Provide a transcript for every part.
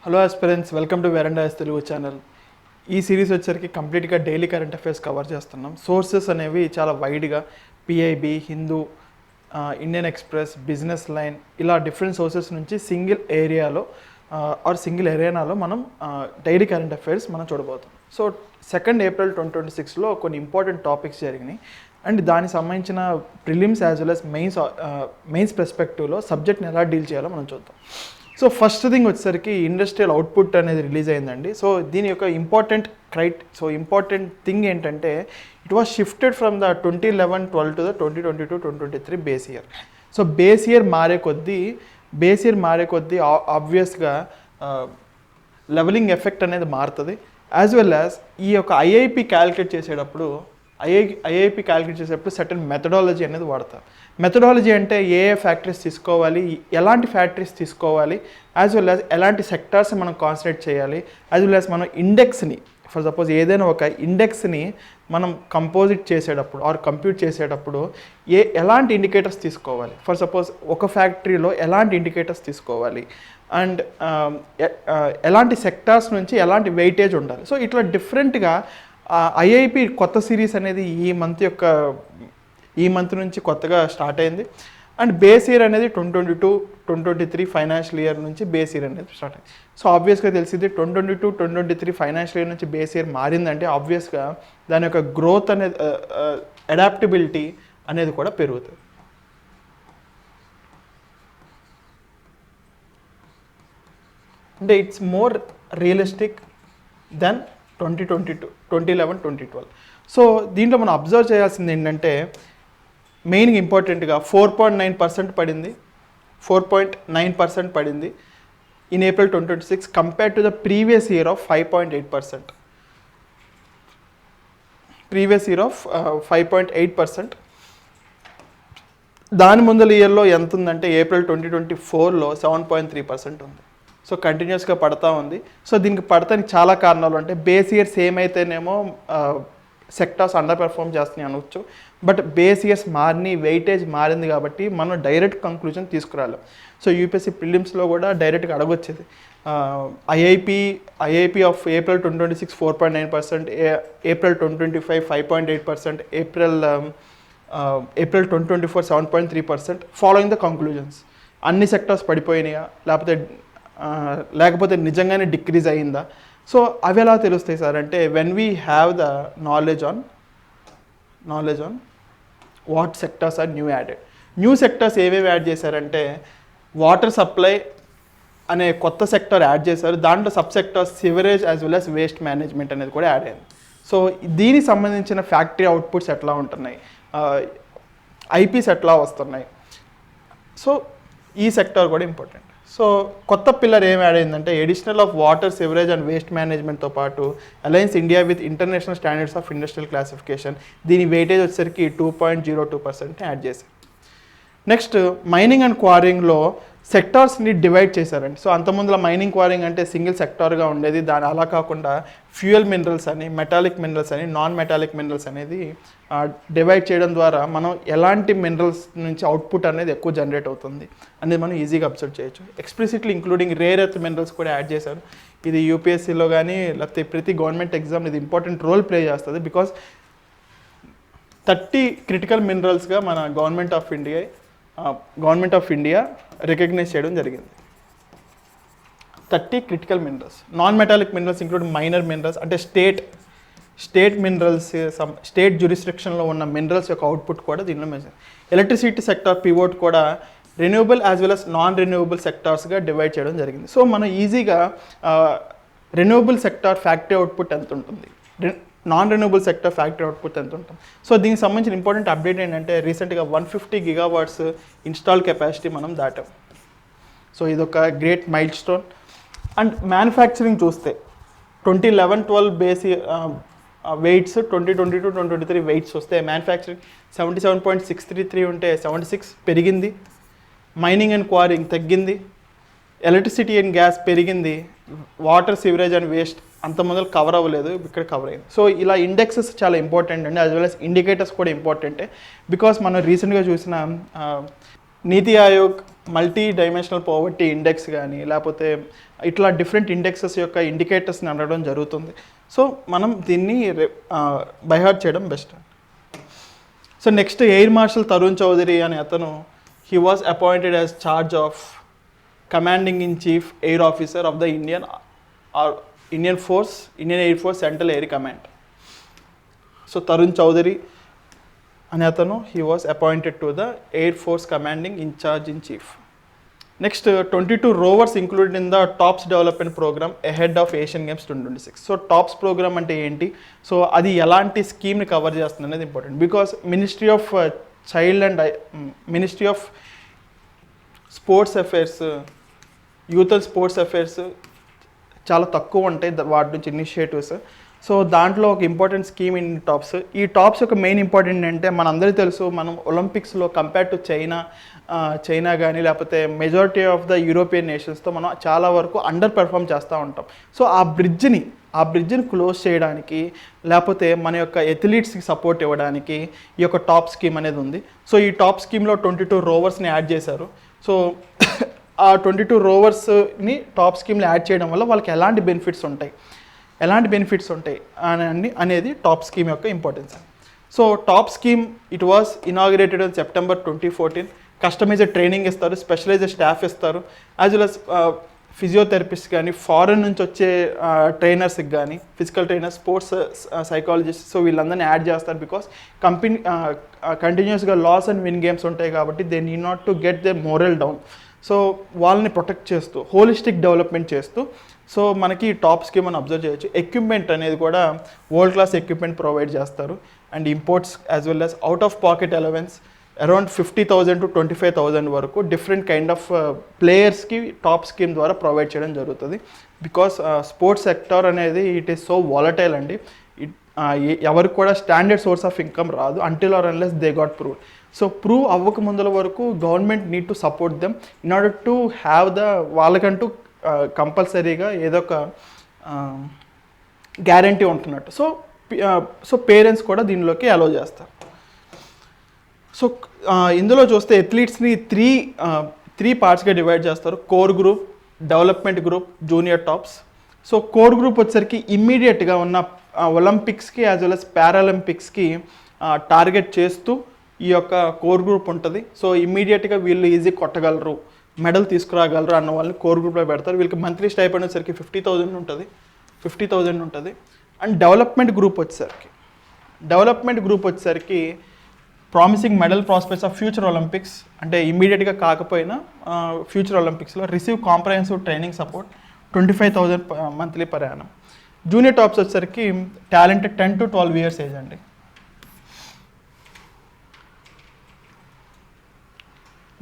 Hello aspirants, welcome to Verandas Telugu channel. ఈ series వచ్చరికి కంప్లీట్గా డైలీ కరెంట్ అఫైర్స్ కవర్ చేస్తున్నాం. సోర్సెస్ అనేవి చాలా వైడ్గా PIB, Hindu, Indian Express, business line ఇలా డిఫరెంట్ సోర్సెస్ నుంచి సింగిల్ ఏరియాలో సింగిల్ ఎరేనాలో మనం డైలీ కరెంట్ అఫైర్స్ మనం చూడబోతాం. సో 2 ఏప్రిల్ 2026లో కొన్ని ఇంపార్టెంట్ టాపిక్స్ జరిగినాయి అండ్ దానికి సంబంధించిన prelims as well as mains పర్స్పెక్టివ్లో సబ్జెక్ట్ని ఎలా డీల్ చేయాలో మనం చూద్దాం. సో ఫస్ట్ థింగ్ వచ్చేసరికి ఇండస్ట్రియల్ అవుట్పుట్ అనేది రిలీజ్ అయిందండి. సో దీని యొక్క ఇంపార్టెంట్ థింగ్ ఏంటంటే it was shifted from the 2011-12 to the 2022-2023 base year. So base year మారే కొద్దీ ఆబ్వియస్గా లెవెలింగ్ ఎఫెక్ట్ అనేది మారుతుంది. యాజ్ వెల్ యాజ్ ఈ యొక్క ఐఐపి క్యాలిక్యులేట్ చేసేటప్పుడు సర్టన్ మెథడాలజీ అనేది వాడతారు. మెథడాలజీ అంటే ఏ ఫ్యాక్టరీస్ తీసుకోవాలి, ఎలాంటి ఫ్యాక్టరీస్ తీసుకోవాలి, యాజ్ వెల్ యాజ్ ఎలాంటి సెక్టార్స్ మనం కాన్సన్ట్రేట్ చేయాలి, యాజ్ వెల్ యాజ్ మనం ఇండెక్స్ని ఫర్ సపోజ్ ఏదైనా ఒక ఇండెక్స్ని మనం కంపోజిట్ చేసేటప్పుడు కంప్యూట్ చేసేటప్పుడు ఎలాంటి ఇండికేటర్స్ తీసుకోవాలి, ఫర్ సపోజ్ ఒక ఫ్యాక్టరీలో ఎలాంటి ఇండికేటర్స్ తీసుకోవాలి అండ్ ఎలాంటి సెక్టార్స్ నుంచి ఎలాంటి వెయిటేజ్ ఉండాలి. సో ఇట్లా డిఫరెంట్గా ఐఐపి కొత్త సిరీస్ అనేది ఈ మంత్ నుంచి కొత్తగా స్టార్ట్ అయింది అండ్ బేస్ ఇయర్ అనేది 2022-2023 ఫైనాన్షియల్ ఇయర్ నుంచి బేస్ ఇయర్ అనేది స్టార్ట్ అయింది. సో ఆబ్వియస్గా తెలిసింది 2022-2023 ఫైనాన్షియల్ ఇయర్ నుంచి బేస్ ఇయర్ మారిందంటే ఆబ్వియస్గా దాని యొక్క గ్రోత్ అనేది అడాప్టబిలిటీ అనేది కూడా పెరుగుతుంది. అంటే it's more realistic then 2011-2012. So దీంట్లో మనం అబ్జర్వ్ చేయాల్సింది ఏంటంటే మెయిన్ ఇంపార్టెంట్గా 4.9% పడింది 4.9% పడింది in April 2026 compared to the previous year of 5.8%. దాని ముందల ఇయర్లో ఎంత ఉందంటే ఏప్రిల్ 2024లో 7.3% ఉంది. సో కంటిన్యూస్గా పడతా ఉంది. సో దీనికి పడతానికి చాలా కారణాలు అంటే బేస్ ఇయర్ సేమ్ అయితేనేమో సెక్టార్స్ అండర్ పెర్ఫార్మ్ చేస్తున్నాయి అనవచ్చు. బట్ బేస్ ఇయర్స్ వెయిటేజ్ మారింది కాబట్టి మనం డైరెక్ట్ కంక్లూజన్ తీసుకురాలేం. సో యూపీఎస్సీ ప్రిలిమ్స్లో కూడా డైరెక్ట్గా అడగొచ్చేది IIP of April 2026 4.9%, April 2025 5.8%, April 2024 7.3%. Following the conclusions అన్ని సెక్టార్స్ పడిపోయినాయా లేకపోతే నిజంగానే డిక్రీజ్ అయ్యిందా? సో అవి ఎలా తెలుస్తాయి సార్ అంటే when we have the knowledge on what sectors are new sectors ఏవేవి యాడ్ చేశారంటే వాటర్ సప్లై అనే కొత్త సెక్టార్ యాడ్ చేశారు. దాంట్లో sub sectors sewerage as well as waste management అనేది కూడా యాడ్ అయింది. సో దీనికి సంబంధించిన ఫ్యాక్టరీ అవుట్పుట్స్ ఎట్లా ఉంటున్నాయి, ఐపీస్ ఎట్లా వస్తున్నాయి, సో ఈ సెక్టార్ కూడా ఇంపార్టెంట్. సో కొత్త పిల్లర్ ఏం యాడ్ అయిందంటే additional of water, sewerage and waste మేనేజ్మెంట్తో పాటు alliance India with international standards of industrial classification దీని వెయిటేజ్ వచ్చేసరికి 2.02% యాడ్ చేశారు. నెక్స్ట్ మైనింగ్ అండ్ క్వారింగ్లో సెక్టార్స్ని డివైడ్ చేశారండి. సో అంతకుముందులో మైనింగ్ క్వారింగ్ అంటే సింగిల్ సెక్టార్గా ఉండేది, దాని అలా కాకుండా ఫ్యూయల్ మినరల్స్ అని, మెటాలిక్ మినరల్స్ అని, నాన్ మెటాలిక్ మినరల్స్ అనేది డివైడ్ చేయడం ద్వారా మనం ఎలాంటి మినరల్స్ నుంచి అవుట్పుట్ అనేది ఎక్కువ జనరేట్ అవుతుంది అనేది మనం ఈజీగా అబ్జర్వ్ చేయొచ్చు. Explicitly including rare earth minerals కూడా యాడ్ చేశారు. ఇది యూపీఎస్సీలో కానీ లేకపోతే ప్రతి గవర్నమెంట్ ఎగ్జామ్ ఇది ఇంపార్టెంట్ రోల్ ప్లే చేస్తుంది. బికాస్ 30 క్రిటికల్ మినరల్స్గా మన గవర్నమెంట్ ఆఫ్ ఇండియా రికగ్నైజ్ చేయడం జరిగింది. 30 critical minerals. Non metallic minerals include minor minerals అంటే స్టేట్ మినరల్స్, స్టేట్ జ్యూరిస్డిక్షన్లో ఉన్న మినరల్స్ యొక్క అవుట్పుట్ కూడా దీనిలో మెన్షన్. ఎలక్ట్రిసిటీ సెక్టార్ పివోట్ కూడా renewable as well as non renewable సెక్టార్స్గా డివైడ్ చేయడం జరిగింది. సో మనం ఈజీగా రెన్యూవబుల్ సెక్టార్ ఫ్యాక్టరీ అవుట్పుట్ ఎంత ఉంటుంది, non renewable sector factory output ఎంత ఉంటుంది. సో దీనికి సంబంధించిన ఇంపార్టెంట్ అప్డేట్ ఏంటంటే రీసెంట్గా 150 గీగావాట్స్ ఇన్స్టాల్ కెపాసిటీ మనం దాటాం. సో ఇదొక great mile stone. And manufacturing చూస్తే 2011-12 బేస్ వెయిట్స్ 2022-2023 వెయిట్స్ వస్తే మ్యానుఫ్యాక్చరింగ్ 77.633 ఉంటే 76 పెరిగింది. మైనింగ్ అండ్ క్వారింగ్ తగ్గింది. ఎలక్ట్రిసిటీ అండ్ గ్యాస్ పెరిగింది. వాటర్, సివరేజ్ అండ్ వేస్ట్ అంత మొదలు కవర్ అవ్వలేదు, ఇక్కడ కవర్ అయింది. సో ఇలా ఇండెక్సెస్ చాలా ఇంపార్టెంట్ అండి, యాజ్ వెల్ as ఇండికేటర్స్ కూడా ఇంపార్టెంటే. బికాస్ మనం రీసెంట్గా చూసిన నీతి Aayog multi dimensional poverty index కానీ లేకపోతే ఇట్లా డిఫరెంట్ ఇండెక్సెస్ యొక్క ఇండికేటర్స్ని అనడం జరుగుతుంది. సో మనం దీన్ని బైహార్ట్ చేయడం best. So next air marshal Tarun Chaudhary అనే అతను he was appointed as charge of commanding in chief air officer of the Indian Air Force Central Air Command. So Tarun Chaudhary అనే అతను he was appointed to the Air Force commanding in charge in chief. Next 22 rovers included in the TOPS development programme ahead of Asian Games 2026. So TOPS programme అంటే ఏంటి, so అది ఎలాంటి స్కీమ్ని cover చేస్తుంది అనేది important. Because ministry of sports affairs, youth and sports affairs చాలా తక్కువ ఉంటాయి వాటి నుంచి ఇనిషియేటివ్స్. సో దాంట్లో ఒక ఇంపార్టెంట్ స్కీమ్ ఇన్ టాప్స్. ఈ టాప్స్ యొక్క మెయిన్ ఇంపార్టెంట్ అంటే మనందరికీ తెలుసు, మనం ఒలింపిక్స్లో కంపేర్ టు చైనా కానీ లేకపోతే మెజారిటీ ఆఫ్ ద యూరోపియన్ నేషన్స్తో మనం చాలా వరకు అండర్ పెర్ఫామ్ చేస్తూ ఉంటాం. సో ఆ బ్రిడ్జ్ని క్లోజ్ చేయడానికి లేకపోతే మన యొక్క ఎథ్లీట్స్కి సపోర్ట్ ఇవ్వడానికి ఈ యొక్క టాప్ స్కీమ్ అనేది ఉంది. సో ఈ టాప్ స్కీమ్లో 22 rowersని యాడ్ చేశారు. సో ఆ 22 rowersని టాప్ స్కీమ్లో యాడ్ చేయడం వల్ల వాళ్ళకి ఎలాంటి బెనిఫిట్స్ ఉంటాయి అనేది టాప్ స్కీమ్ యొక్క importance. So TOP scheme it was inaugurated in September 2014. Customised training ఇస్తారు, స్పెషలైజ్డ్ స్టాఫ్ ఇస్తారు, యాజ్ వెల్ అస్ ఫిజియోథెరపిస్ట్ కానీ ఫారెన్ నుంచి వచ్చే ట్రైనర్స్కి కానీ physical trainers, sports psychologist, so వీళ్ళందరినీ యాడ్ చేస్తారు. బికాస్ కంపెనీ కంటిన్యూస్గా లాస్ అండ్ విన్ గేమ్స్ ఉంటాయి కాబట్టి they need not to get they moral down. So వాళ్ళని ప్రొటెక్ట్ చేస్తూ హోలిస్టిక్ డెవలప్మెంట్ చేస్తూ సో మనకి టాప్ స్కీమ్ అని అబ్జర్వ్ చేయొచ్చు. ఎక్విప్మెంట్ అనేది కూడా వరల్డ్ క్లాస్ ఎక్విప్మెంట్ ప్రొవైడ్ చేస్తారు. And imports as well as out of pocket allowance around 50,000 to 25,000 వరకు డిఫరెంట్ కైండ్ ఆఫ్ ప్లేయర్స్కి టాప్ స్కీమ్ ద్వారా ప్రొవైడ్ చేయడం జరుగుతుంది. బికాస్ స్పోర్ట్స్ సెక్టర్ అనేది ఇట్ ఈస్ సో వాలటైల్ అండి. ఎవరికి కూడా స్టాండర్డ్ సోర్స్ ఆఫ్ ఇన్కమ్ రాదు until or unless they got prove. So prove అవ్వక ముందుల వరకు government need to support them in order to have వాళ్ళకంటూ కంపల్సరీగా ఏదో ఒక గ్యారంటీ ఉంటున్నట్టు. సో పేరెంట్స్ కూడా దీనిలోకి అలో చేస్తారు. సో ఇందులో చూస్తే అథ్లీట్స్ని త్రీ పార్ట్స్గా డివైడ్ చేస్తారు. Core group, development group, junior tops. So core group వచ్చేసరికి ఇమ్మీడియట్గా ఉన్న ఒలింపిక్స్కి యాజ్ వెల్ అస్ పారాలింపిక్స్కి టార్గెట్ చేస్తూ ఈ యొక్క కోర్ గ్రూప్ ఉంటుంది. సో ఇమ్మీడియట్గా వీళ్ళు ఈజీ కొట్టగలరు, మెడల్ తీసుకురాగలరు అన్న వాళ్ళని కోర్ గ్రూప్లో పెడతారు. వీళ్ళకి మంత్లీ స్టైపెండ్ వచ్చేసరికి 50,000 ఉంటుంది. అండ్ డెవలప్మెంట్ గ్రూప్ వచ్చేసరికి promising medal prospects of future Olympics, అంటే ఇమ్మీడియట్గా కాకపోయినా ఫ్యూచర్ ఒలింపిక్స్లో receive comprehensive training support 25,000 monthly per annum. Junior TOPS వచ్చేసరికి టాలెంటెడ్ 10 to 12 years ఏజ్ అండి.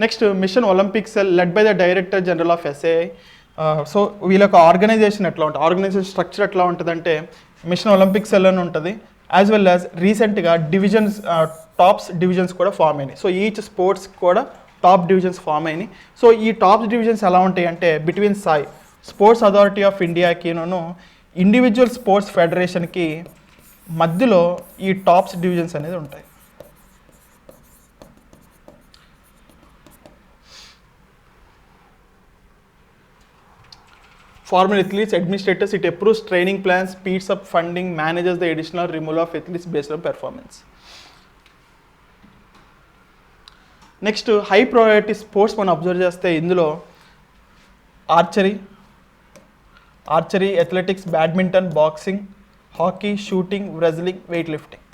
Next mission Olympic cell led by the director general of SAI. So వీళ్ళ యొక్క organisation organisation structure ఎట్లా ఉంటుందంటే మిషన్ ఒలింపిక్ సెల్ అని ఉంటుంది. As well as రీసెంట్గా TOPS divisions కూడా ఫామ్ అయినాయి. సో ఈచ్ స్పోర్ట్స్ కూడా టాప్ డివిజన్స్ ఫామ్ అయినాయి. సో ఈ టాప్స్ డివిజన్స్ ఎలా ఉంటాయి అంటే బిట్వీన్ స్పోర్ట్స్ అథారిటీ ఆఫ్ ఇండియాకిను ఇండివిజువల్ స్పోర్ట్స్ ఫెడరేషన్కి మధ్యలో ఈ టాప్స్ డివిజన్స్ అనేది ఉంటాయి. Former athletes, administrators, it approves training plans, speeds up funding, manages the additional removal of athletes based on performance. Next high priority sports మనం observe చేస్తే ఇందులో archery, athletics, badminton, boxing, hockey, shooting, wrestling, weight lifting.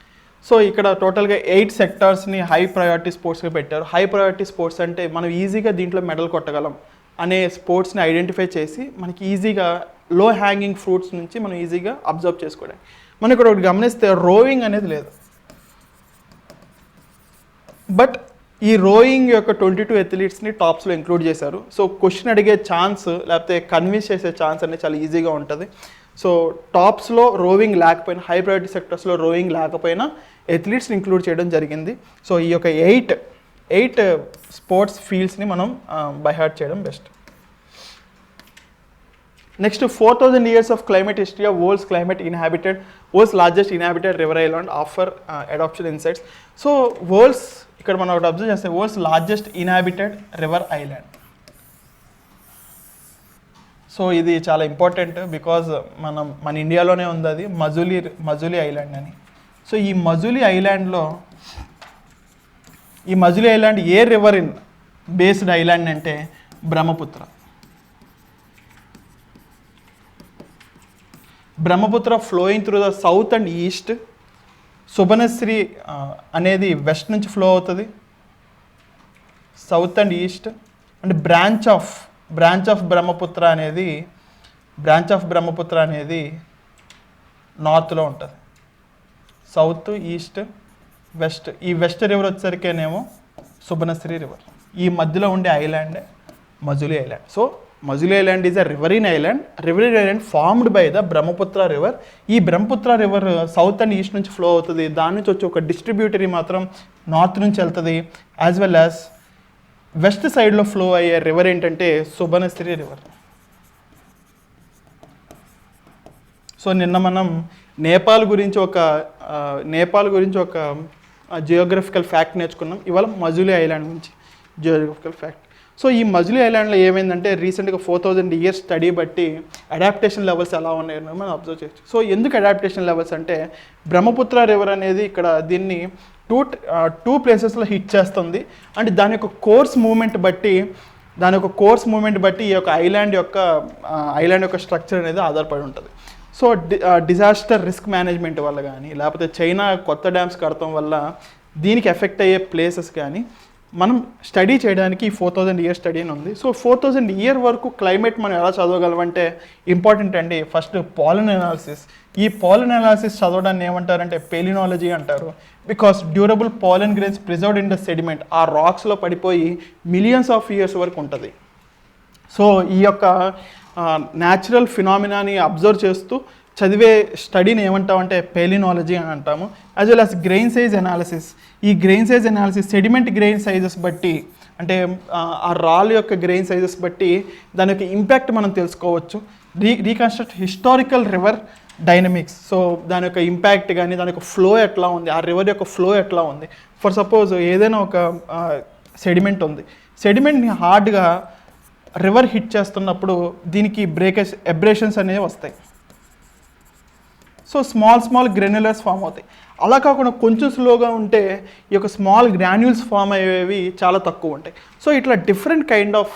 So ఇక్కడ టోటల్గా 8 సెక్టార్స్ని high priority స్పోర్ట్స్గా పెట్టారు. High priority sports అంటే మనం ఈజీగా దీంట్లో మెడల్ కొట్టగలం అనే స్పోర్ట్స్ని ఐడెంటిఫై చేసి మనకి ఈజీగా లో హ్యాంగింగ్ ఫ్రూట్స్ నుంచి మనం ఈజీగా అబ్జర్వ్ చేసుకోవడానికి. మనం ఇక్కడ ఒకటి గమనిస్తే రోయింగ్ అనేది లేదు. బట్ ఈ రోయింగ్ యొక్క 22 అథ్లీట్స్ని టాప్స్లో ఇంక్లూడ్ చేశారు. సో క్వశ్చన్ అడిగే ఛాన్స్ లేకపోతే కన్విన్స్ చేసే ఛాన్స్ అనేది చాలా ఈజీగా ఉంటుంది. సో టాప్స్లో రోయింగ్ లేకపోయినా, హై ప్రయారిటీ సెక్టర్స్లో రోయింగ్ లేకపోయినా అథ్లీట్స్ని ఇంక్లూడ్ చేయడం జరిగింది. సో ఈ యొక్క 8 స్పోర్ట్స్ ఫీల్డ్స్ని మనం బైహార్ట్ చేయడం best. Next 4,000 years of climate history of world's largest inhabited river island offer adaption insights. So ఇక్కడ మనం ఒకటి అబ్జర్వ్ చేస్తే world's largest inhabited river island. So ఇది చాలా ఇంపార్టెంట్ బికాజ్ మన ఇండియాలోనే ఉంది అది మజులీ ఐలాండ్ అని. సో ఈ Majuli island a river in based island అంటే Brahmaputra flowing through the south and east. Subansiri అనేది వెస్ట్ నుంచి ఫ్లో అవుతుంది, south and east. And branch of Brahmaputra అనేది నార్త్లో ఉంటుంది. South, east, west. ఈ వెస్ట్ రివర్ వచ్చేసరికేనేమో సుబనశ్రీ రివర్. ఈ మధ్యలో ఉండే island Majuli island. So Majuli island is a riverine island formed by the Brahmaputra river. ఈ Brahmaputra river south and east నుంచి ఫ్లో అవుతుంది. దాని నుంచి వచ్చి ఒక డిస్ట్రిబ్యూటరీ మాత్రం నార్త్ నుంచి వెళ్తుంది. యాజ్ వెల్ యాజ్ వెస్ట్ సైడ్లో ఫ్లో అయ్యే రివర్ ఏంటంటే సుబనశ్రీ రివర్. సో నిన్న మనం నేపాల్ గురించి ఒక జియోగ్రఫికల్ ఫ్యాక్ట్ నేర్చుకున్నాం. ఇవాళ మజులీ ఐలాండ్ గురించి జియోగ్రఫికల్ ఫ్యాక్ట్. సో ఈ మజులీ ఐలాండ్లో ఏమైందంటే రీసెంట్గా 4000 years స్టడీ బట్టి అడాప్టేషన్ లెవెల్స్ ఎలా ఉన్నాయని మనం అబ్జర్వ్ చేయొచ్చు. సో ఎందుకు అడాప్టేషన్ లెవెల్స్ అంటే బ్రహ్మపుత్ర రివర్ అనేది ఇక్కడ దీన్ని టూ ప్లేసెస్లో హిట్ చేస్తుంది. అండ్ దాని యొక్క కోర్స్ మూమెంట్ బట్టి ఈ యొక్క ఐలాండ్ యొక్క స్ట్రక్చర్ అనేది ఆధారపడి ఉంటుంది. సో డిజాస్టర్ రిస్క్ మేనేజ్మెంట్ వల్ల కానీ లేకపోతే చైనా కొత్త డ్యామ్స్ కడటం వల్ల దీనికి ఎఫెక్ట్ అయ్యే ప్లేసెస్ కానీ మనం స్టడీ చేయడానికి 4000 years స్టడీ అని ఉంది. సో 4000 years వరకు క్లైమేట్ మనం ఎలా చదవగలమంటే ఇంపార్టెంట్ అండి. First pollen analysis. ఈ పాలన్ అనాలిసిస్ చదవడాన్ని ఏమంటారంటే పెలినాలజీ అంటారు. Because durable pollen grains preserved in the sediment, ఆ రాక్స్లో పడిపోయి millions of years వరకు ఉంటుంది. సో ఈ యొక్క న్యాచురల్ ఫినామినాని అబ్జర్వ్ చేస్తూ చదివే స్టడీని ఏమంటామంటే పెలినాలజీ అని అంటాము. As well as grain size analysis. ఈ grain size analysis sediment grain sizes బట్టి, అంటే ఆ రాళ్ళ యొక్క గ్రెయిన్ సైజెస్ బట్టి దాని యొక్క ఇంపాక్ట్ మనం తెలుసుకోవచ్చు. Reconstruct historical river dynamics. So దాని యొక్క ఇంపాక్ట్ కానీ దాని యొక్క ఫ్లో ఎట్లా ఉంది, ఆ రివర్ యొక్క ఫ్లో ఎట్లా ఉంది. ఫర్ సపోజ్ ఏదైనా ఒక సెడిమెంట్ ఉంది, సెడిమెంట్ని హార్డ్గా రివర్ హిట్ చేస్తున్నప్పుడు దీనికి ఎబ్రేషన్స్ అనేవి వస్తాయి. సో స్మాల్ గ్రెన్యులర్స్ ఫామ్ అవుతాయి. అలా కాకుండా కొంచెం స్లోగా ఉంటే ఈ యొక్క స్మాల్ గ్రాన్యూల్స్ ఫామ్ అయ్యేవి చాలా తక్కువ ఉంటాయి. సో ఇట్లా డిఫరెంట్ కైండ్ ఆఫ్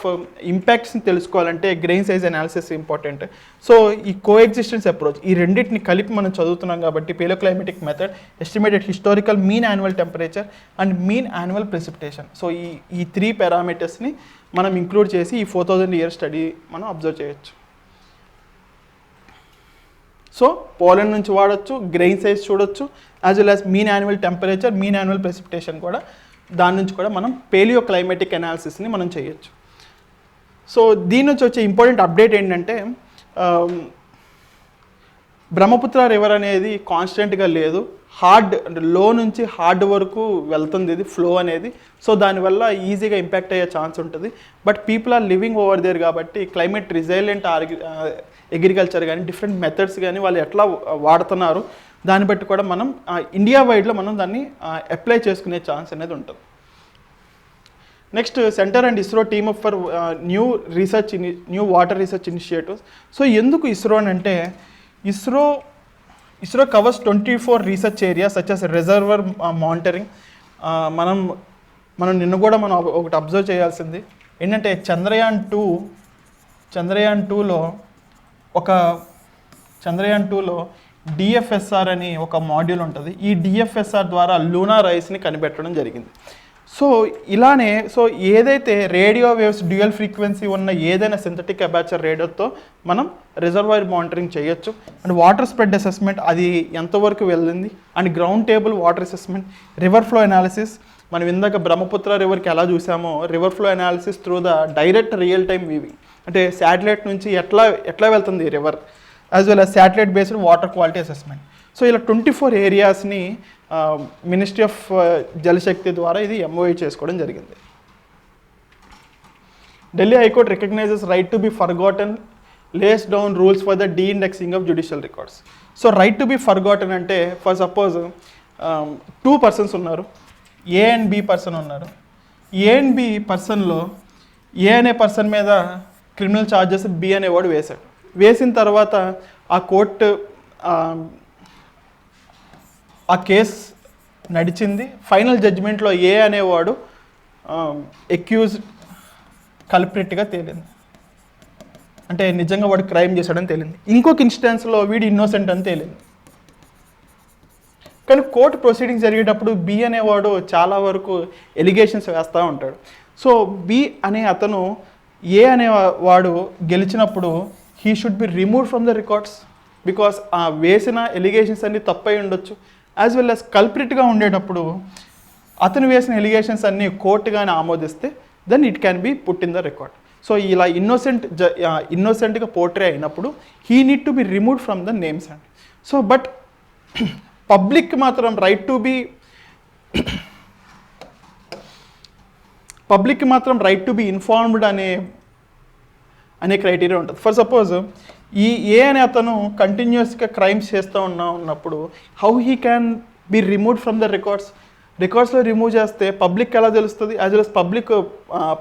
ఇంపాక్ట్స్ని తెలుసుకోవాలంటే grain size analysis important. So ఈ కోఎగ్జిస్టెన్స్ అప్రోచ్, ఈ రెండింటిని కలిపి మనం చదువుతున్నాం కాబట్టి paleoclimatic method, estimated historical mean annual temperature and mean annual precipitation. So ఈ 3 పారామీటర్స్ని మనం ఇంక్లూడ్ చేసి ఈ 4000 years స్టడీ మనం అబ్జర్వ్ చేయొచ్చు. సో పోలెన్ నుంచి వాడచ్చు, గ్రెయిన్ సైజ్ చూడొచ్చు, as well as mean annual temperature, mean annual precipitation కూడా దాని నుంచి కూడా మనం పేలియోక్లైమాటిక్ అనాలిసిస్ని మనం చేయొచ్చు. సో దీని నుంచి వచ్చే ఇంపార్టెంట్ అప్డేట్ ఏంటంటే బ్రహ్మపుత్ర రివర్ అనేది కాన్స్టెంట్గా లేదు, లో నుంచి హార్డ్ వరకు వెళ్తుంది ఇది ఫ్లో అనేది. సో దానివల్ల ఈజీగా ఇంపాక్ట్ అయ్యే ఛాన్స్ ఉంటుంది. But people are living over there కాబట్టి క్లైమేట్ రిజైలెంట్ అగ్రికల్చర్ కానీ డిఫరెంట్ మెథడ్స్ కానీ వాళ్ళు ఎట్లా వాడుతున్నారు దాన్ని బట్టి కూడా మనం ఇండియా వైడ్లో మనం దాన్ని అప్లై చేసుకునే ఛాన్స్ అనేది ఉంటుంది. Next centre and ISRO team up for new water research initiatives. So ఎందుకు ఇస్రో అని అంటే ISRO covers 24 research areas such as రిజర్వర్ monitoring. మనం నిన్న కూడా మనం ఒకటి అబ్జర్వ్ చేయాల్సింది ఏంటంటే చంద్రయాన్ 2లో డిఎఫ్ఎస్ఆర్ అని ఒక మాడ్యూల్ ఉంటుంది. ఈ డిఎఫ్ఎస్ఆర్ ద్వారా లూనార్ ఐస్ని కనిపెట్టడం జరిగింది. సో ఏదైతే రేడియో వేవ్స్ డ్యూయల్ ఫ్రీక్వెన్సీ ఉన్న ఏదైనా సింథటిక్ అపర్చర్ రేడియోతో మనం రిజర్వాయర్ మానిటరింగ్ చేయొచ్చు. అండ్ వాటర్ స్ప్రెడ్ అసెస్మెంట్ అది ఎంతవరకు వెళ్ళింది, and ground table water assessment, river flow analysis. మనం ఇందాక బ్రహ్మపుత్ర రివర్కి ఎలా చూసామో river flow analysis through the direct real time viewing, అంటే శాటిలైట్ నుంచి ఎట్లా వెళ్తుంది river, as well as satellite based water quality assessment. So ఇలా 24 ఏరియాస్ని మినిస్ట్రీ ఆఫ్ జలశక్తి ద్వారా ఇది ఎంఓఏ చేసుకోవడం జరిగింది. Delhi high court recognises right to be forgotten, lays down rules for the deindexing of judicial records. So right to be forgotten అంటే for suppose 2 persons ఉన్నారు, ఏ and B person ఉన్నారు. ఏ and B పర్సన్లో ఏ అనే person మీద criminal charges B అనేవాడు వేశాడు. వేసిన తర్వాత ఆ కోర్టు ఆ కేసు నడిచింది. ఫైనల్ జడ్జిమెంట్లో ఏ అనేవాడు ఎక్యూజ్డ్ కల్ప్రిట్గా తేలింది, అంటే నిజంగా వాడు క్రైమ్ చేశాడని తేలింది. ఇంకొక ఇన్స్టెన్స్లో వీడు ఇన్నోసెంట్ అని తేలింది. కానీ కోర్టు ప్రొసీడింగ్స్ జరిగేటప్పుడు బి అనేవాడు చాలా వరకు ఎలిగేషన్స్ వేస్తూ ఉంటాడు. సో బి అనే అతను ఏ అనేవాడు గెలిచినప్పుడు he should be removed from the records, because ఆ వేసిన ఎలిగేషన్స్ అన్నీ తప్పై ఉండొచ్చు. యాజ్ వెల్ యాజ్ కల్ప్రిట్గా ఉండేటప్పుడు అతను వేసిన ఎలిగేషన్స్ అన్నీ కోర్టుగానే ఆమోదిస్తే then it can be put in the record. So ఇలా ఇన్నోసెంట్గా పోర్ట్రే అయినప్పుడు he need to be removed from the names and. So but public మాత్రం రైట్ టు బి ఇన్ఫార్మ్డ్ అనే క్రైటీరియా ఉంటుంది. ఫర్ సపోజ్ ఈ ఏ అనే అతను కంటిన్యూస్గా క్రైమ్స్ చేస్తూ ఉన్నప్పుడు how he can be removed from the రికార్డ్స్లో రిమూవ్ చేస్తే పబ్లిక్ ఎలా తెలుస్తుంది, as well as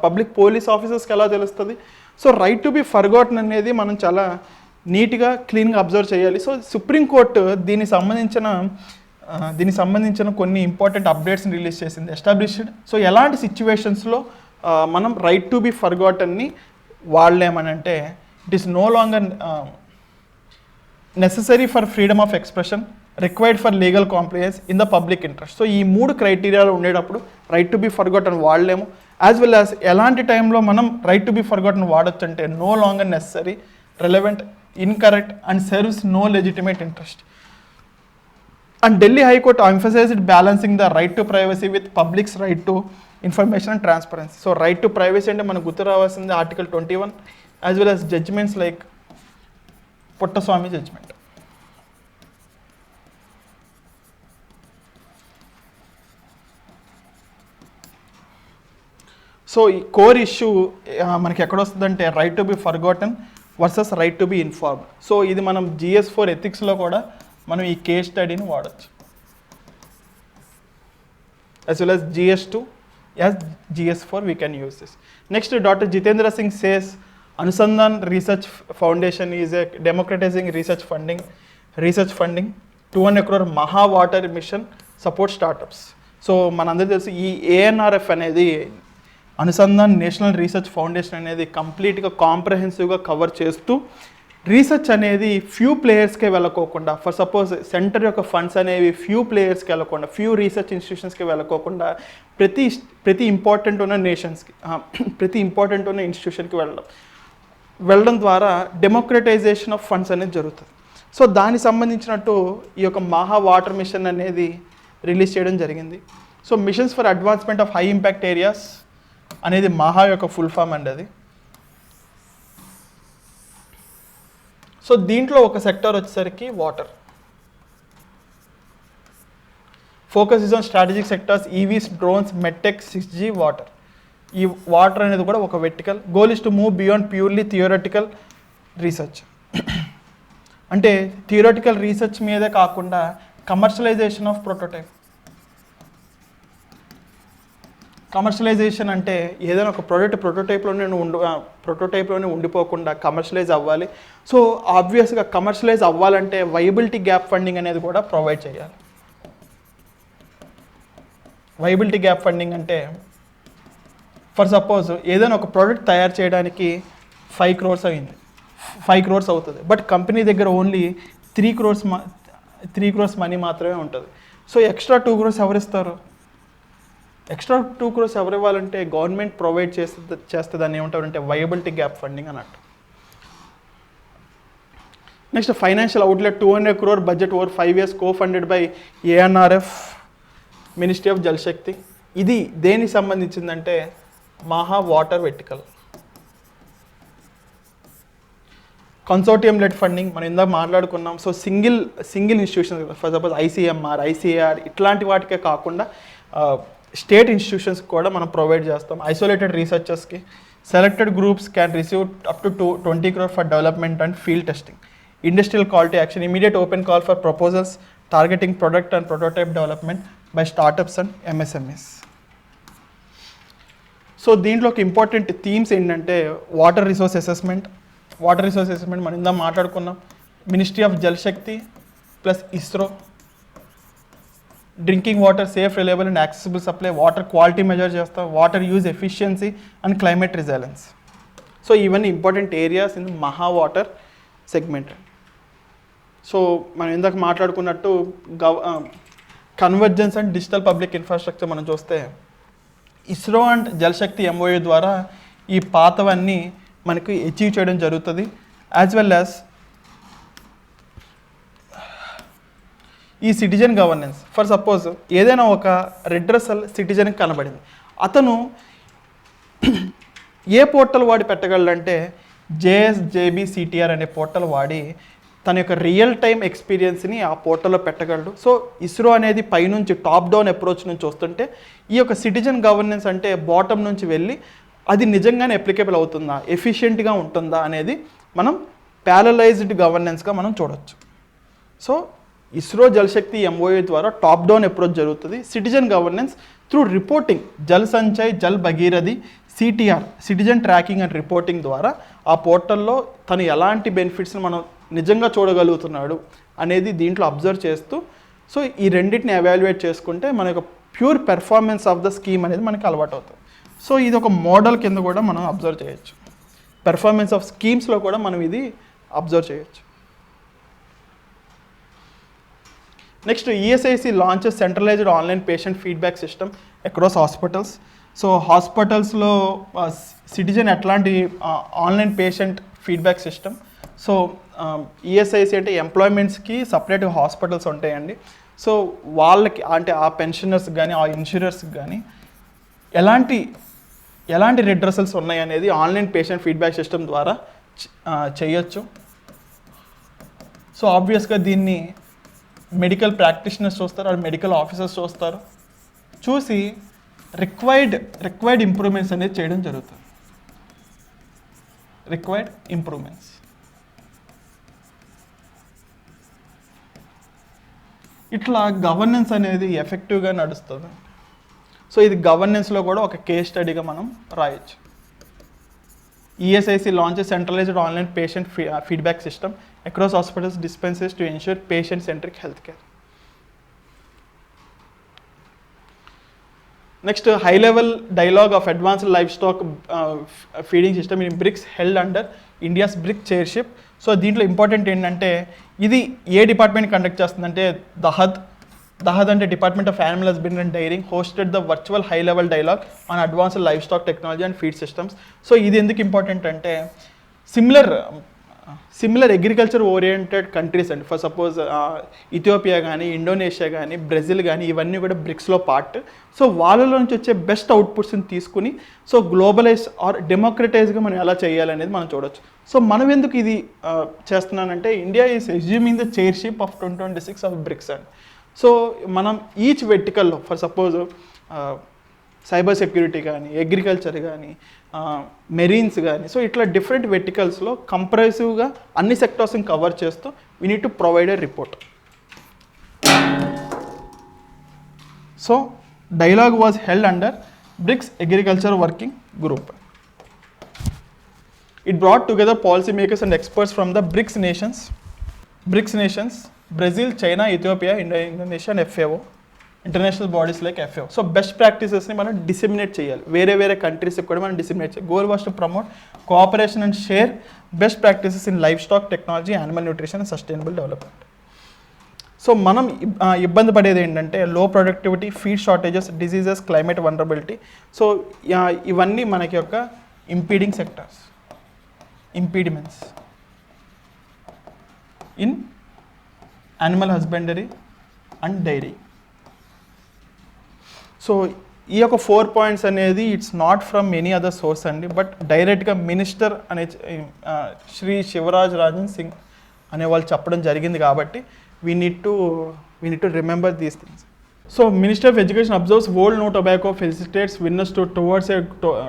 public police ఆఫీసర్స్కి ఎలా తెలుస్తుంది. So right to be forgotten అనేది మనం చాలా నీట్గా క్లీన్గా అబ్జర్వ్ చేయాలి. సో సుప్రీంకోర్టు దీనికి సంబంధించిన కొన్ని ఇంపార్టెంట్ అప్డేట్స్ని రిలీజ్ చేసింది, ఎస్టాబ్లిష్డ్. సో ఎలాంటి సిచ్యువేషన్స్లో మనం రైట్ టు బి ఫర్గాటన్ని వాడలేమనంటే it is no longer necessary for freedom of expression, required for legal compliance in the public interest. So ఈ 3 క్రైటీరియాలు ఉండేటప్పుడు రైట్ టు బి ఫర్గాటన్ వాడలేము. యాజ్ వెల్ యాజ్ ఎలాంటి టైంలో మనం రైట్ టు బి ఫర్గాటన్ వాడచ్చు అంటే no longer necessary, relevant, incorrect and serves no legitimate interest. And Delhi high court emphasized balancing the right to privacy with public's right to information and transparency. So right to privacy అంటే మనకు గుర్తు రావాల్సింది article 21, as well as judgments like Puttaswamy judgment. So ఈ core issue మనకి ఎక్కడ వస్తుందంటే right to be forgotten versus right to be informed. So ఇది మనం GS4 ఎథిక్స్లో కూడా మనం ఈ కేస్ స్టడీని వాడచ్చు, as well as GS2 as GS4 we can use this. Next doctor Jitendra Singh says Anusandhan research foundation is a democratising research funding 200 crore Maha water mission support startups. So మనందరికీ తెలుసు ఈ ANRF అనేది అనుసంధాన్ నేషనల్ రీసెర్చ్ ఫౌండేషన్ అనేది కంప్లీట్గా కాంప్రహెన్సివ్గా cover చేస్తూ research అనేది few ప్లేయర్స్కే వెళ్ళకోకుండా, for suppose centre యొక్క funds అనేవి ఫ్యూ ప్లేయర్స్కి వెళ్ళకుండా, ఫ్యూ రీసెర్చ్ ఇన్స్టిట్యూషన్స్కి వెళ్ళకోకుండా ప్రతి ఇంపార్టెంట్ ఉన్న నేషన్స్కి, ప్రతి ఇంపార్టెంట్ ఉన్న ఇన్స్టిట్యూషన్కి వెళ్ళడం ద్వారా డెమోక్రటైజేషన్ ఆఫ్ ఫండ్స్ అనేది జరుగుతుంది. సో దానికి సంబంధించినట్టు ఈ యొక్క మహా వాటర్ మిషన్ అనేది రిలీజ్ చేయడం జరిగింది. So machines for advancement of high impact areas అనేది మహా యొక్క ఫుల్ ఫామ్ అండి అది. సో దీంట్లో ఒక సెక్టర్ వచ్చేసరికి water. Focus is on strategic sectors, EVs, drones, medtech, 6G, water. ఈ వాటర్ అనేది కూడా ఒక vertical. Goal is to move beyond purely theoretical research. అంటే థియోరటికల్ రీసెర్చ్ మీదే కాకుండా కమర్షియలైజేషన్ ఆఫ్ ప్రోటోటైప్. కమర్షియలైజేషన్ అంటే ఏదైనా ఒక ప్రోటోటైప్లోనే ఉండిపోకుండా కమర్షియలైజ్ అవ్వాలి. సో ఆబ్వియస్గా కమర్షియలైజ్ అవ్వాలంటే వైబిలిటీ గ్యాప్ ఫండింగ్ అనేది కూడా ప్రొవైడ్ చేయాలి. వైబిలిటీ గ్యాప్ ఫండింగ్ అంటే ఫర్ సపోజ్ ఏదైనా ఒక ప్రోడక్ట్ తయారు చేయడానికి 5 crores అయింది, 5 crores అవుతుంది, బట్ కంపెనీ దగ్గర ఓన్లీ 3 crores మనీ మాత్రమే ఉంటుంది. సో ఎక్స్ట్రా 2 crores ఎవరిస్తారు? ఎక్స్ట్రా 2 crores ఎవరు ఇవ్వాలంటే గవర్నమెంట్ ప్రొవైడ్ చేస్తుంది అని ఏమంటారంటే వైబిలిటీ గ్యాప్ ఫండింగ్ అన్నట్టు. Next financial outlet 200 crore budget over 5 years cofunded by ANRF, ministry of Jal Shakti. ఇది దేనికి సంబంధించిందంటే Maha water vertical. Consortium led funding మనం ఇందాక మాట్లాడుకున్నాం. So single institution, for suppose ICMR, ICAR ఇట్లాంటి వాటికే కాకుండా స్టేట్ ఇన్స్టిట్యూషన్స్ కూడా మనం ప్రొవైడ్ చేస్తాం. ఐసోలేటెడ్ రీసెర్చర్స్కి selected groups can receive up to 20 crore for development and field testing. Industrial quality action, immediate open call for proposals targeting product and prototype development by startups and MSMEs. So దీంట్లో ఒక important themes ఏంటంటే water resource assessment మనం ఇందా మాట్లాడుకున్నాం. Ministry of Jal Shakti plus ISRO, drinking water safe, reliable and accessible supply, water quality measure చేస్తాం, water use efficiency and climate resilience. So ఇవన్నీ important areas in Maha water segment. So మనం ఇందాక మాట్లాడుకున్నట్టు convergence and digital public infrastructure మనం చూస్తే ISRO and Jal Shakti MoU ద్వారా ఈ పాతవన్నీ మనకి అచీవ్ చేయడం జరుగుతుంది. యాజ్ వెల్ యాజ్ ఈ సిటిజన్ గవర్నెన్స్. ఫర్ సపోజ్ ఏదైనా ఒక రెడ్రెసల్ సిటిజన్కి కనబడింది, అతను ఏ పోర్టల్ వాడి పెట్టగలడంటే JSJBCTR అనే పోర్టల్ వాడి తన యొక్క రియల్ టైం ఎక్స్పీరియన్స్ని ఆ పోర్టల్లో పెట్టగలడు. సో ఇస్రో అనేది పైనుంచి టాప్ డౌన్ అప్రోచ్ నుంచి వస్తుంటే ఈ యొక్క సిటిజన్ గవర్నెన్స్ అంటే బాటమ్ నుంచి వెళ్ళి అది నిజంగానే అప్లికేబుల్ అవుతుందా, ఎఫిషియెంట్గా ఉంటుందా అనేది మనం ప్యారలైజ్డ్ గవర్నెన్స్గా మనం చూడొచ్చు. సో ఇస్రో జలశక్తి ఎంఓఏ ద్వారా టాప్ డౌన్ అప్రోచ్ జరుగుతుంది. Citizen governance through reporting, Jal Sanchay, Jal Bhagirathi, CTR citizen tracking and reporting ద్వారా ఆ పోర్టల్లో తను ఎలాంటి బెనిఫిట్స్ని మనం నిజంగా చూడగలుగుతున్నాడు అనేది దీంట్లో అబ్జర్వ్ చేస్తూ, సో ఈ రెండింటిని ఎవాల్యుయేట్ చేసుకుంటే మన యొక్క pure performance of the scheme అనేది మనకి అలవాటు అవుతుంది. సో ఇది ఒక మోడల్ కింద కూడా మనం అబ్జర్వ్ చేయొచ్చు. పెర్ఫార్మెన్స్ ఆఫ్ స్కీమ్స్లో కూడా మనం ఇది అబ్జర్వ్ చేయొచ్చు. Next ESIC launches centralised online patient feedback system across hospitals. So హాస్పిటల్స్లో సిటిజన్ ఎట్లాంటి online patient feedback system. So ESIC అంటే ఎంప్లాయ్మెంట్స్కి సపరేట్ హాస్పిటల్స్ ఉంటాయండి. సో వాళ్ళకి అంటే ఆ పెన్షనర్స్ కానీ ఆ ఇన్సూరర్స్కి కానీ ఎలాంటి రెడ్రెసల్స్ ఉన్నాయి అనేది ఆన్లైన్ పేషెంట్ ఫీడ్బ్యాక్ సిస్టమ్ ద్వారా చేయొచ్చు. సో ఆబ్వియస్గా దీన్ని మెడికల్ ప్రాక్టీషనర్స్ చూస్తారు, అది మెడికల్ ఆఫీసర్స్ చూస్తారు, చూసి రిక్వైర్డ్ ఇంప్రూవ్మెంట్స్ అనేది చేయడం జరుగుతుంది. Required improvements. ఇట్లా గవర్నెన్స్ అనేది ఎఫెక్టివ్గా నడుస్తుంది. సో ఇది గవర్నెన్స్లో కూడా ఒక కేస్ స్టడీగా మనం రాయొచ్చు. ESIC launches centralized online patient feedback system across hospitals dispensaries to ensure patient-centric healthcare. Next, high-level dialogue of advanced livestock feeding system in BRICS held under India's BRICS chairship. So దీంట్లో important ఏంటంటే ఇది ఏ department conduct చేస్తుందంటే దహద్ అంటే department of animal husbandry and daring hosted the virtual high level dialogue on advanced life stock technology and feed systems. So ఇది ఎందుకు important అంటే similar agriculture oriented countries అండి. For suppose Ethiopia కానీ, Indonesia కానీ, Brazil కానీ ఇవన్నీ కూడా బ్రిక్స్లో part. So వాళ్ళలో నుంచి వచ్చే బెస్ట్ అవుట్పుట్స్ని తీసుకుని సో గ్లోబలైజ్ ఆర్ డెమోక్రటైజ్గా మనం ఎలా చేయాలనేది మనం చూడొచ్చు. సో మనం ఎందుకు ఇది చేస్తున్నానంటే India is assuming the chairship of 2026 of BRICS and so మనం ఈచ్ వెర్టికల్లో ఫర్ సపోజ్ సైబర్ సెక్యూరిటీ కానీ, అగ్రికల్చర్ కానీ, మెరీన్స్ కానీ, సో ఇట్లా డిఫరెంట్ వెర్టికల్స్లో కంప్రెసివ్గా అన్ని సెక్టార్స్ని కవర్ చేస్తూ we need to provide a report. So dialogue was held under BRICS agriculture working group. It brought together policymakers and experts from the BRICS nations, Brazil, China, Ethiopia, Indonesia and FAO, international bodies like FAO. So best practices ni మనం disseminate చేయాలి, వేరే కంట్రీస్కి కూడా మనం disseminate చేయాలి. Goal was to promote cooperation and share best practices in livestock technology, animal nutrition and sustainable development. So మనం ఇబ్బంది పడేది ఏంటంటే లో productivity, feed shortages, diseases, climate vulnerability. So ఇవన్నీ మనకి యొక్క impediments in animal husbandry and dairy. So ఈ యొక్క 4 points అనేది it's not from any other source అండి, బట్ డైరెక్ట్గా మినిస్టర్ అనే శ్రీ శివరాజ్ రాజన్ సింగ్ అనే వాళ్ళు చెప్పడం జరిగింది. కాబట్టి we need to remember these things. So minister of education observes world no tobacco facilitates winners towards a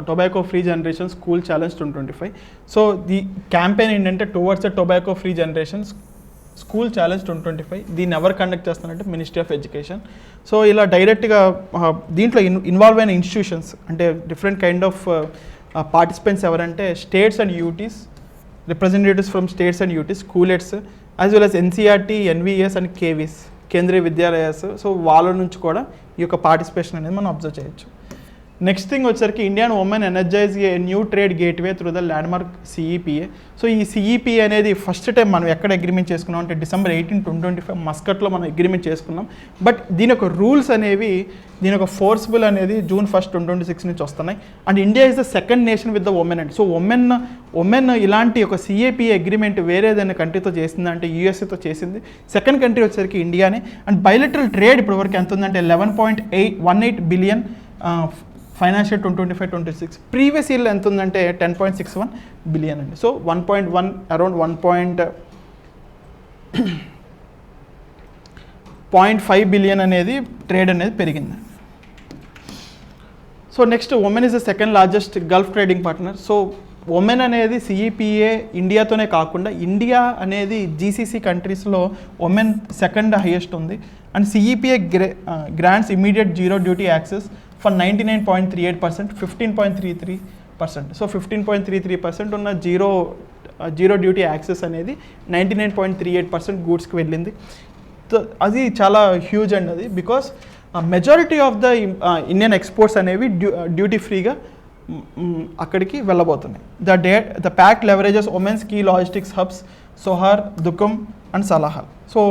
tobacco free generation school challenge 2025. So the campaign ఏంటంటే towards a tobacco free generation school challenge 2025. దీన్ని ఎవరు conduct చేస్తారంటే ministry of education. So ఇలా డైరెక్ట్గా దీంట్లో involve అయిన institutions అంటే different kind of participants ఎవరంటే states and UTs, representatives from states and UTs, స్కూలెట్స్, as well as NCERT, NVS and KVs, Kendriya Vidyalayas. So వాళ్ళ నుంచి కూడా ఈ యొక్క పార్టిసిపేషన్ అనేది మనం అబ్జర్వ్ చేయొచ్చు. నెక్స్ట్ థింగ్ వచ్చేసరికి Indian women energise a new trade gateway through the landmark CEPA. So ఈ సిఈపిఏ అనేది ఫస్ట్ టైం మనం ఎక్కడ అగ్రిమెంట్ చేసుకున్నాం అంటే December 18, 2025 మస్కట్లో మనం అగ్రిమెంట్ చేసుకున్నాం. బట్ దీని యొక్క రూల్స్ అనేవి దీని యొక్క ఫోర్స్బుల్ అనేది June 1, 2026 నుంచి వస్తున్నాయి. And India is the second nation with the women and so women ఇలాంటి ఒక సిఏపిఏ అగ్రిమెంట్ వేరే ఏదైనా కంట్రీతో చేసిందంటే యూఎస్ఏతో చేసింది. సెకండ్ కంట్రీ వచ్చేసరికి ఇండియానే. అండ్ బైలెటరల్ ట్రేడ్ ఇప్పటివరకు ఎంత ఉందంటే 11.18 బిలియన్ ఫైనాన్షియల్ 2025-26. ప్రీవియస్ ఇయర్లో ఎంత ఉందంటే 10.61 బిలియన్ అండి. సో 1.1 అరౌండ్ 1.5 బిలియన్ అనేది ట్రేడ్ అనేది పెరిగింది. So next women is the second largest Gulf trading partner. So women అనేది సిఈపిఏ ఇండియాతోనే కాకుండా ఇండియా అనేది జీసీసీ కంట్రీస్లో ఉమెన్ సెకండ్ హైయెస్ట్ ఉంది. And CEPA grants immediate zero duty access for 99.38%, 15.33%. So 15.33% ఉన్న zero duty access అనేది 99.38% గూడ్స్కి వెళ్ళింది. సో అది చాలా హ్యూజ్ అండి అది, because majority of the Indian exports అనేవి డ్యూటీ ఫ్రీగా అక్కడికి వెళ్ళబోతున్నాయి. The pact leverages Oman's key logistics hubs Sohar, Duqm and Salalah. So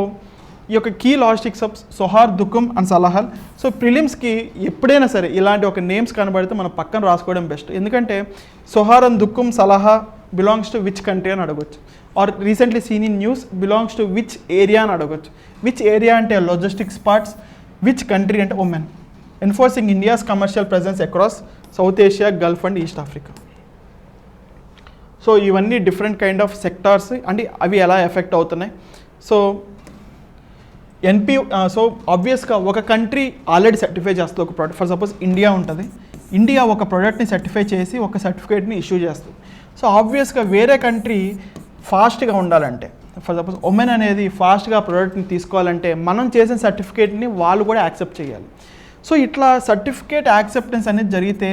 ఈ యొక్క key logistics hubs Sohar, Duqm and Salalah. So ప్రిలిమ్స్కి ఎప్పుడైనా సరే ఇలాంటి ఒక నేమ్స్ కనబడితే మనం పక్కన రాసుకోవడం బెస్ట్. ఎందుకంటే Sohar and Duqm, Salalah belongs to which country అని అడగొచ్చు. Or recently seen in news belongs to which area అని అడగొచ్చు. విచ్ ఏరియా అంటే లాజిస్టిక్స్ పార్ట్స్, విచ్ కంట్రీ అంటే Oman. Enforcing India's commercial presence across South Asia, Gulf and East Africa. So ఇవన్నీ different kind of sectors అంటే అవి ఎలా effect అవుతున్నాయి. So so ఆబ్వియస్గా ఒక కంట్రీ ఆల్రెడీ సర్టిఫై చేస్తుంది ఒక ప్రోడక్ట్. ఫర్ సపోజ్ ఇండియా ఉంటుంది, ఇండియా ఒక ప్రోడక్ట్ని సర్టిఫై చేసి ఒక సర్టిఫికేట్ని ఇష్యూ చేస్తుంది. సో ఆబ్వియస్గా వేరే కంట్రీ ఫాస్ట్గా ఉండాలంటే, ఫర్ సపోజ్ ఉమెన్ అనేది ఫాస్ట్గా ప్రోడక్ట్ని తీసుకోవాలంటే మనం చేసిన సర్టిఫికేట్ని వాళ్ళు కూడా యాక్సెప్ట్ చేయాలి. సో ఇట్లా సర్టిఫికేట్ యాక్సెప్టెన్స్ అనేది జరిగితే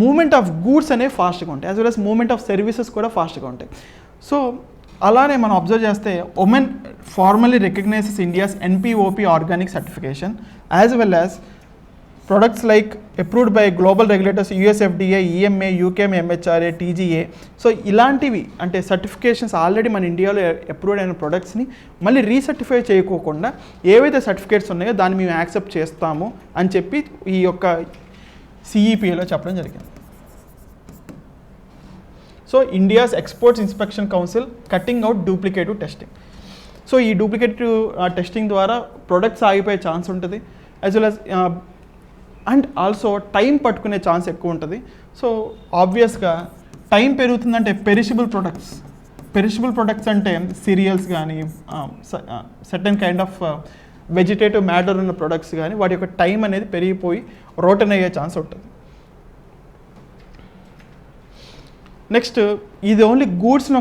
మూమెంట్ ఆఫ్ గూడ్స్ అనేవి ఫాస్ట్గా ఉంటాయి, as well as movement of services కూడా ఫాస్ట్గా ఉంటాయి. సో అలానే మనం అబ్జర్వ్ చేస్తే women formally recognises India's NPOP organic certification as well as products like approved by global regulators USFDA, EMA, UKM, MHRA, TGA. So ఇలాంటివి అంటే సర్టిఫికేషన్స్ ఆల్రెడీ మన ఇండియాలో అప్రూవ్డ్ అయిన ప్రొడక్ట్స్ని మళ్ళీ రీసర్టిఫై చేయకోకుండా ఏవైతే సర్టిఫికేట్స్ ఉన్నాయో దాన్ని మేము యాక్సెప్ట్ చేస్తాము అని చెప్పి ఈ యొక్క సిఈపిఏలో చెప్పడం జరిగింది. So India's exports inspection council cutting out duplicative testing. So ఈ డూప్లికేటివ్ టెస్టింగ్ ద్వారా ప్రొడక్ట్స్ ఆగిపోయే ఛాన్స్ ఉంటుంది, as well as and also time పట్టుకునే ఛాన్స్ ఎక్కువ ఉంటుంది. సో ఆబ్వియస్గా టైం పెరుగుతుందంటే పెరిషబుల్ ప్రొడక్ట్స్ అంటే సీరియల్స్ కానీ certain kind of vegetative matter ఉన్న ప్రొడక్ట్స్ కానీ వాటి యొక్క టైం అనేది పెరిగిపోయి రోటన్ అయ్యే ఛాన్స్ ఉంటుంది. నెక్స్ట్ ఇది ఓన్లీ గూడ్స్ని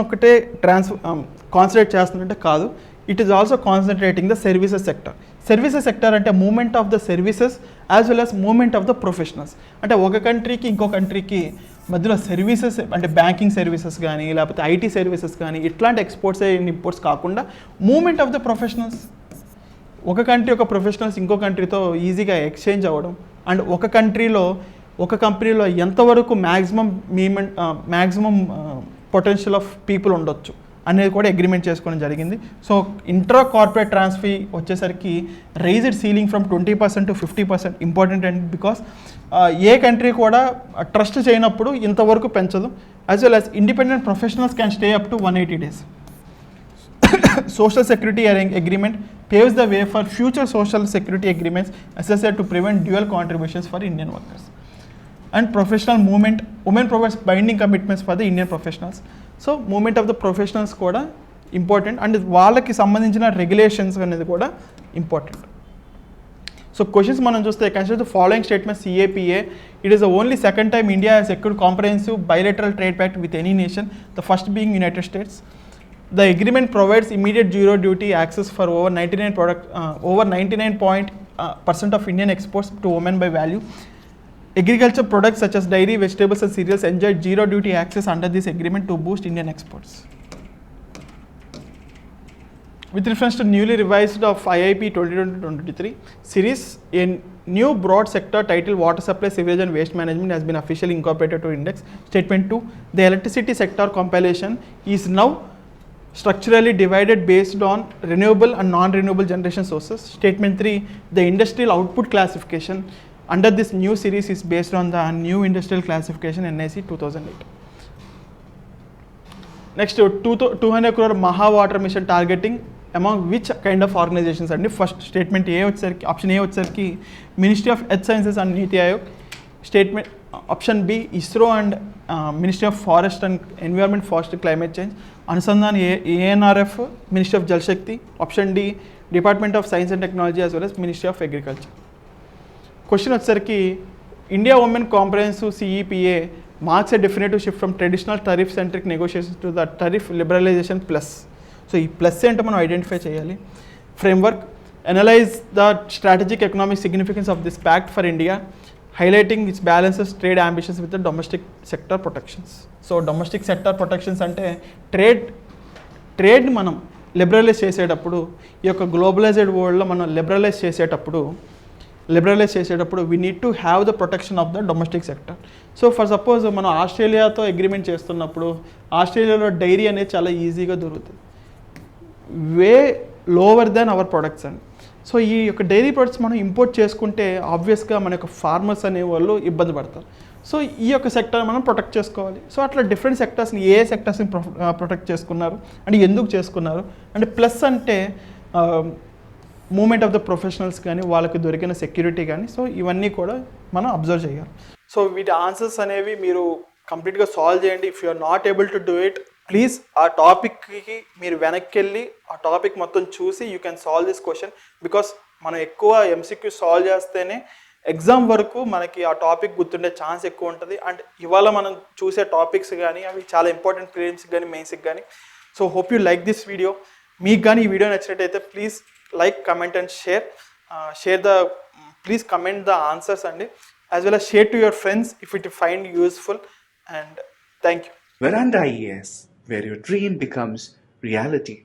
ఒకటే కాన్సన్ట్రేట్ చేస్తుందంటే కాదు, it is also concentrating the services sector. Services sector అంటే movement of the services as well as movement of the professionals. అంటే ఒక కంట్రీకి ఇంకో కంట్రీకి మధ్యలో సర్వీసెస్ అంటే బ్యాంకింగ్ సర్వీసెస్ కానీ లేకపోతే ఐటీ సర్వీసెస్ కానీ ఇట్లాంటి ఎక్స్పోర్ట్స్ ఇంపోర్ట్స్ కాకుండా మూమెంట్ ఆఫ్ ద ప్రొఫెషనల్స్. ఒక కంట్రీ ఒక ప్రొఫెషనల్స్ ఇంకో కంట్రీతో ఈజీగా ఎక్స్చేంజ్ అవ్వడం అండ్ ఒక కంపెనీలో ఎంతవరకు మ్యాక్సిమం పొటెన్షియల్ ఆఫ్ పీపుల్ ఉండొచ్చు అనేది కూడా అగ్రిమెంట్ చేసుకోవడం జరిగింది. సో ఇంట్రా కార్పొరేట్ ట్రాన్స్ఫర్ వచ్చేసరికి raised ceiling from 20% to 50% important and because a country కూడా ట్రస్ట్ చేయనప్పుడు ఇంతవరకు పెంచదు. As well as independent professionals can stay up to 180 days. Social security agreement paves the way for future social security agreements necessary to prevent dual contributions for Indian workers. And professional movement, women provides binding commitments for the Indian professionals. So movement of the professionals కూడా important and వాళ్ళకి సంబంధించిన regulations అనేది కూడా important. So questions మనం చూస్తే consider the following statement CAPA. It is the only second time India has secured comprehensive bilateral trade pact with any nation, the first being United States. The agreement provides immediate zero duty access for over 99% of Indian exports to women by value. Agriculture products such as dairy, vegetables and cereals enjoy zero duty access under this agreement to boost Indian exports. With reference to newly revised of IIP 2023 series, a new broad sector titled Water Supply, Sewerage and Waste Management has been officially incorporated to index. Statement 2, the electricity sector compilation is now structurally divided based on renewable and non-renewable generation sources. Statement 3, the industrial output classification under this new series is based on the new industrial classification NIC 2008. Next, 200 crore Maha Water Mission targeting among which kind of organizations అండి. First statement A వచ్చేసరికి option A వచ్చేసరికి ministry of earth sciences and NITI Aayog. Statement option B ISRO and ministry of forest and environment, forest climate change. Anusandhan ANRF, ministry of Jal Shakti. Option D department of science and technology as well as ministry of agriculture. Question వచ్చేసరికి India Oman comprehensive CEPA marks a definitive shift from traditional tariff centric negotiations to the tariff liberalisation plus. So ఈ plus ఏంటో మనం identify చేయాలి. Framework, analyse the strategic economic significance of this pact for India, highlighting it's balances trade ambitions with the domestic sector protections. So domestic sector protections అంటే trade మనం liberalise చేసేటప్పుడు, ఈ యొక్క globalised వరల్డ్లో మనం లిబరలైజ్ చేసేటప్పుడు we need to have the protection of the domestic sector. So for suppose మనం ఆస్ట్రేలియాతో agreement చేస్తున్నప్పుడు ఆస్ట్రేలియాలో డైరీ అనేది చాలా ఈజీగా దొరుకుతుంది, వే లోవర్ దాన్ అవర్ ప్రొడక్ట్స్ అండి. సో ఈ యొక్క డైరీ ప్రొడక్ట్స్ మనం ఇంపోర్ట్ చేసుకుంటే ఆబ్వియస్గా మన యొక్క ఫార్మర్స్ అనేవాళ్ళు ఇబ్బంది పడతారు. సో ఈ యొక్క సెక్టర్ మనం ప్రొటెక్ట్ చేసుకోవాలి. సో అట్లా డిఫరెంట్ సెక్టర్స్ని ఏ సెక్టర్స్ని ప్రొటెక్ట్ చేసుకున్నారు అంటే ఎందుకు చేసుకున్నారు అంటే ప్లస్ అంటే మూమెంట్ ఆఫ్ ద ప్రొఫెషనల్స్ కానీ వాళ్ళకి దొరికిన సెక్యూరిటీ కానీ. సో ఇవన్నీ కూడా మనం అబ్జర్వ్ చేయాలి. సో వీటి ఆన్సర్స్ అనేవి మీరు కంప్లీట్గా సాల్వ్ చేయండి. If you are not able to do it, please ఆ టాపిక్కి మీరు వెనక్కి వెళ్ళి ఆ టాపిక్ మొత్తం చూసి you can solve this question. Because మనం ఎక్కువ ఎంసీక్యూ సాల్వ్ చేస్తేనే ఎగ్జామ్ వరకు మనకి ఆ టాపిక్ గుర్తుండే ఛాన్స్ ఎక్కువ ఉంటుంది. అండ్ ఇవాళ మనం చూసే టాపిక్స్ కానీ అవి చాలా ఇంపార్టెంట్ ప్రిలిమ్స్కి కానీ మెయిన్స్కి కానీ. So hope you like this video. మీకు కానీ ఈ వీడియో నచ్చినట్టయితే please like, comment and share. Please comment the answers and as well as share to your friends if it find useful, and thank you. Veranda IAS, where your dream becomes reality.